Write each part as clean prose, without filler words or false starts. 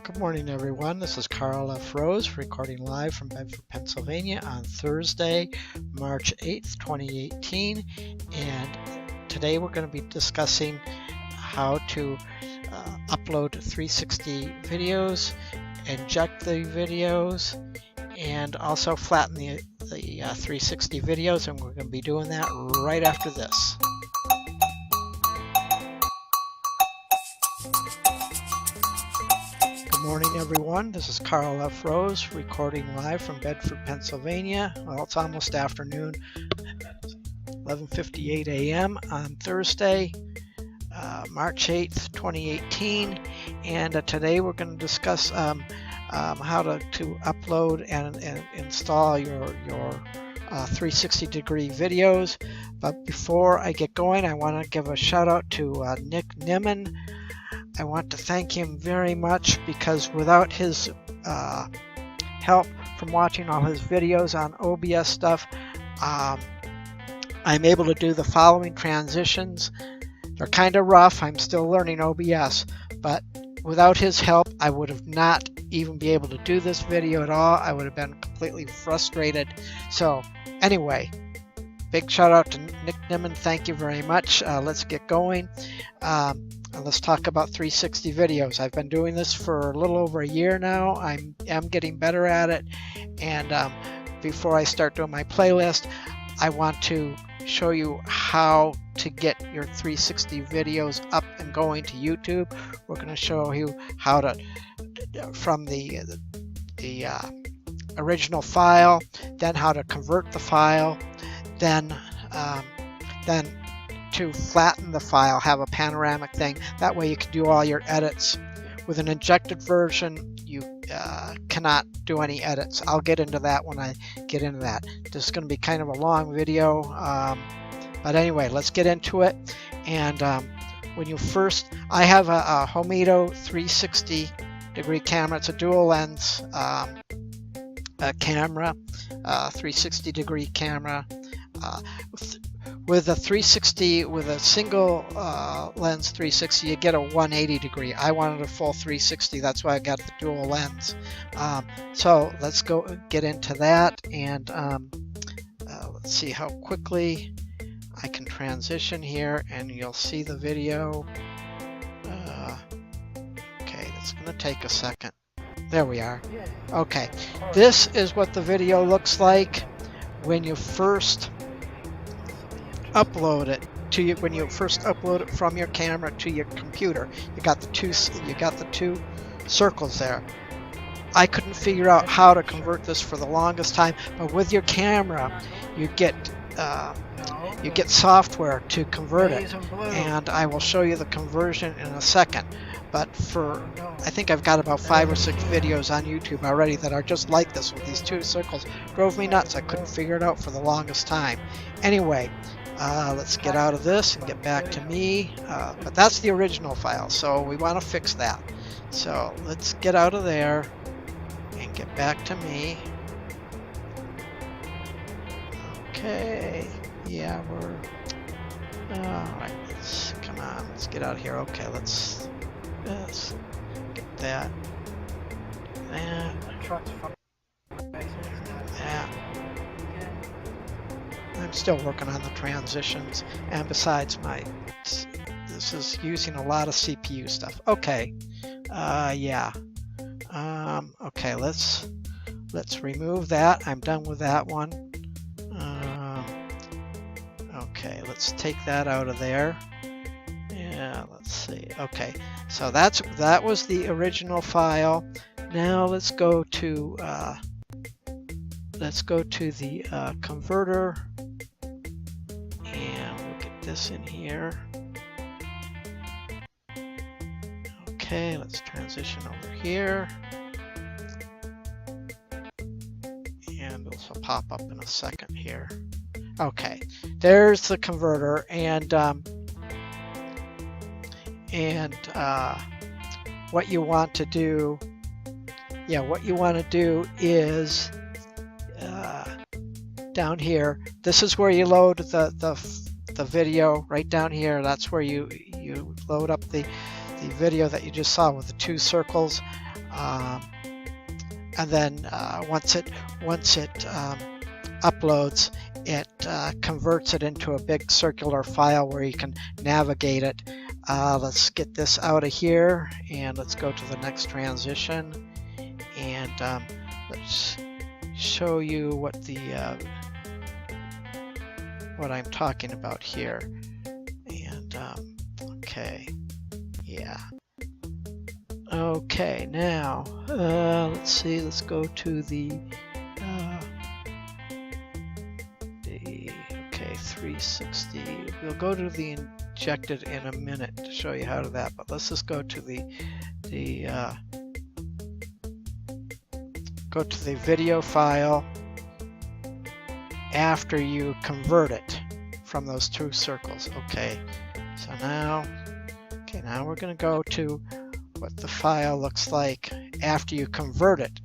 Good morning, everyone. This is Karl F. Rose recording live from Bedford, Pennsylvania on Thursday, March 8th, 2018. And today we're going to be discussing how to upload 360 videos, inject the videos, and also flatten the 360 videos. And we're going to be doing that right after this. Good morning, everyone. This is Karl F. Rose recording live from Bedford, Pennsylvania. Well, it's almost afternoon, 11:58 a.m. on Thursday, March 8th, 2018. And today we're going to discuss how to upload and install your 360-degree videos. But before I get going, I want to give a shout out to Nick Nimmin. I want to thank him very much because without his help from watching all his videos on OBS stuff, I'm able to do the following transitions. They're kind of rough. I'm still learning OBS, but without his help, I would have not even be able to do this video at all. I would have been completely frustrated. So anyway, big shout out to Nick Nimmin. Thank you very much. Let's get going. Let's talk about 360 videos. I've been doing this for a little over a year now. I am getting better at it. And before I start doing my playlist, I want to show you how to get your 360 videos up and going to YouTube. We're going to show you how to, from the original file, then how to convert the file, then to flatten the file, have a panoramic thing. That way you can do all your edits. With an injected version, you cannot do any edits. I'll get into that when I get into that. This is going to be kind of a long video, but anyway, let's get into it. And when you first, I have a Homedo 360-degree camera. It's a dual lens camera, 360-degree camera. With a 360, with a single lens 360, you get a 180 degree. I wanted a full 360, that's why I got the dual lens. So let's go get into that, and let's see how quickly I can transition here, and you'll see the video. Okay, that's going to take a second. There we are. Okay, this is what the video looks like when you first upload it to you. When you first upload it from your camera to your computer, you got the two circles there. I couldn't figure out how to convert this for the longest time, but with your camera you get software to convert it, and I will show you the conversion in a second. But I think I've got about 5 or 6 videos on YouTube already that are just like this with these two circles. Drove me nuts. I couldn't figure it out for the longest time. Anyway, let's get out of this and get back to me. But that's the original file, so we want to fix that. So let's get out of there and get back to me. Okay, yeah, we're alright. Come on, let's get out of here. Okay, let's get that. Yeah. I'm still working on the transitions, and besides, this is using a lot of CPU stuff. Okay, yeah. Okay, let's remove that. I'm done with that one. Okay, let's take that out of there. Yeah, let's see. Okay, so that was the original file. Now let's go to the converter, and we'll get this in here. Okay, let's transition over here, and this will pop up in a second here. Okay, there's the converter, and what you want to do, is down here. This is where you load the video right down here. That's where you load up the video that you just saw with the two circles. and then once it uploads, it converts it into a big circular file where you can navigate it. Let's get this out of here and let's go to the next transition, and let's show you what I'm talking about here. And okay, yeah. Okay, now let's see. Let's go to the 360. We'll go to the injected in a minute to show you how to that. But let's just go to the video file after you convert it from those two circles. Okay, so now we're going to go to what the file looks like after you convert it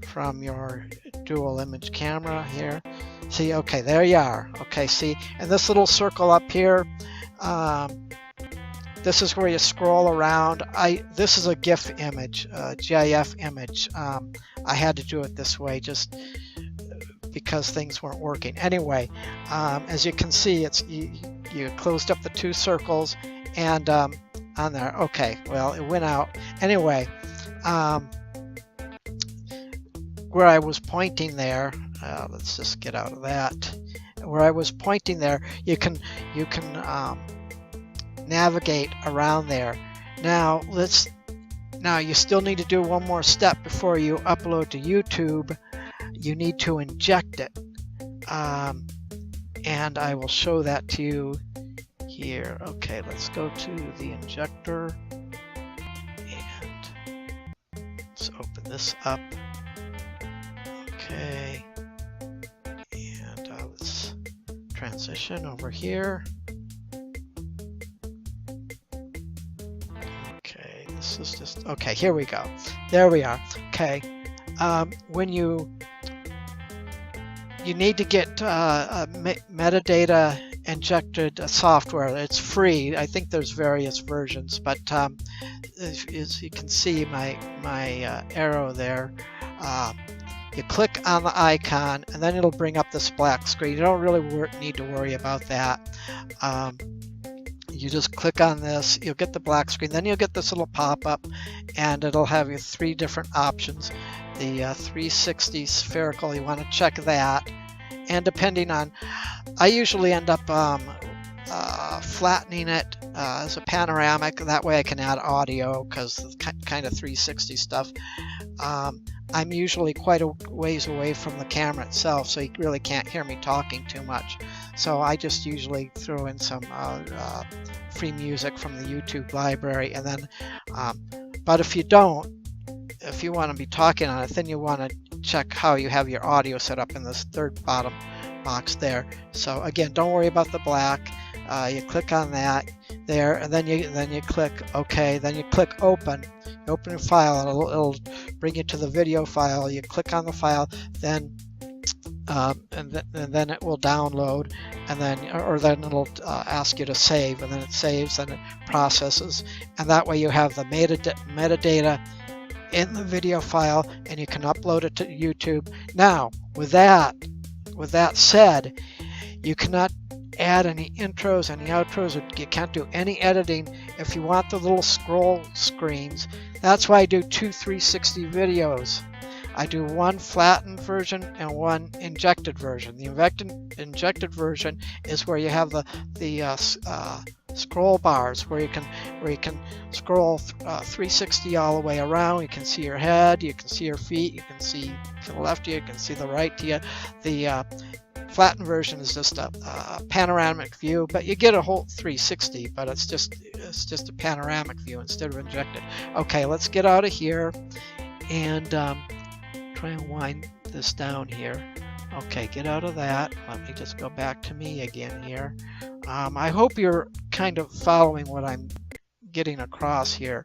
from your dual image camera here. See, okay, there you are. Okay, see, and this little circle up here, this is where you scroll around. This is a GIF image, GIF image. I had to do it this way just because things weren't working. Anyway, as you can see, you closed up the two circles, and on there. Okay, well, it went out. Anyway, where I was pointing there, let's just get out of that. Where I was pointing there, you can navigate around there. Now you still need to do one more step before you upload to YouTube. You need to inject it, and I will show that to you here. Okay, let's go to the injector and let's open this up. Okay, and let's transition over here. Okay, this is just, okay, here we go. There we are. Okay, when you need to get metadata injected software. It's free. I think there's various versions, but as you can see my arrow there, you click on the icon and then it'll bring up this black screen. You don't really need to worry about that. You just click on this, you'll get the black screen, then you'll get this little pop-up, and it'll have you three different options. The 360 spherical, you want to check that, and depending on, I usually end up flattening it as a panoramic. That way I can add audio, because the kind of 360 stuff, I'm usually quite a ways away from the camera itself, so you really can't hear me talking too much. So I just usually throw in some free music from the YouTube library, and then but if you want to be talking on it, then you want to check how you have your audio set up in this third bottom box there. So again, don't worry about the black. You click on that there, and then you click OK. Then you click open. You open a file, and it'll bring you to the video file. You click on the file, then and then it will download, and then it'll ask you to save, and then it saves and it processes, and that way you have the metadata in the video file, and you can upload it to YouTube. Now, with that said, you cannot add any intros, any outros, or you can't do any editing. If you want the little scroll screens, that's why I do two 360 videos. I do one flattened version and one injected version. The injected version is where you have the scroll bars, where you can scroll 360 all the way around. You can see your head, you can see your feet, you can see to the left of you, you can see the right to you. The flattened version is just a panoramic view, but you get a whole 360, but it's just a panoramic view instead of injected. Okay, let's get out of here and try and wind this down here. Okay, get out of that. Let me just go back to me again here. I hope you're kind of following what I'm getting across here.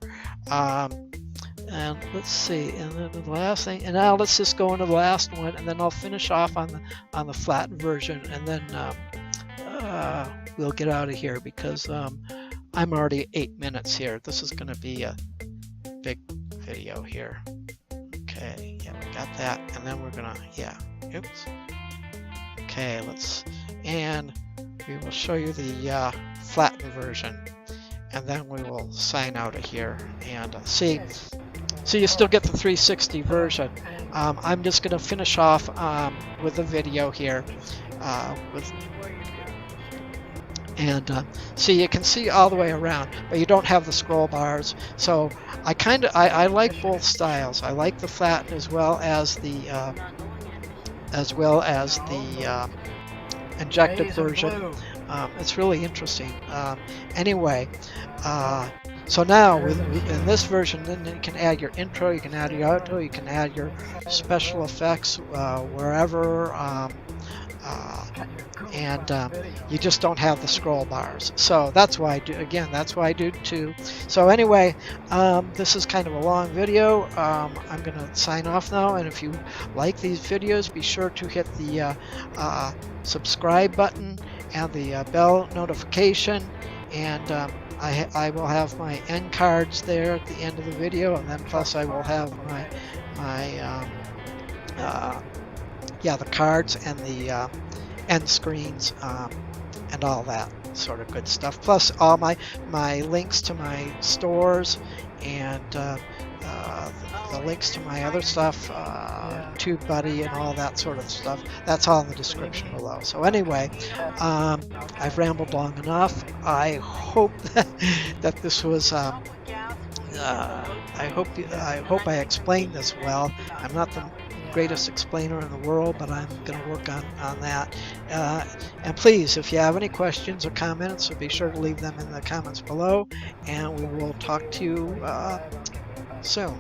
And let's see, and then the last thing, and now let's just go into the last one, and then I'll finish off on the flattened version, and then we'll get out of here, because I'm already 8 minutes here. This is going to be a big video here. Okay, yeah, we got that, and then we're gonna, yeah, oops. Okay, and we will show you the flattened version, and then we will sign out of here and see. So you still get the 360 version. I'm just gonna finish off with the video here, see, you can see all the way around, but you don't have the scroll bars. So I like both styles. I like the flatten as well as the injected version. It's really interesting. Anyway, so now in this version, then you can add your intro, you can add your outro, you can add your special effects wherever, you just don't have the scroll bars. So that's why I do. Again, that's why I do too. So anyway, this is kind of a long video. I'm gonna sign off now, and if you like these videos, be sure to hit the subscribe button and the bell notification, and I will have my end cards there at the end of the video, and then plus I will have the cards and the end screens and all that sort of good stuff, plus all my links to my stores and the links to my other stuff, TubeBuddy and all that sort of stuff. That's all in the description below. So anyway, I've rambled long enough. I hope that this was I hope I explained this well. I'm not the greatest explainer in the world, but I'm going to work on that. And please, if you have any questions or comments, so be sure to leave them in the comments below, and we will talk to you soon.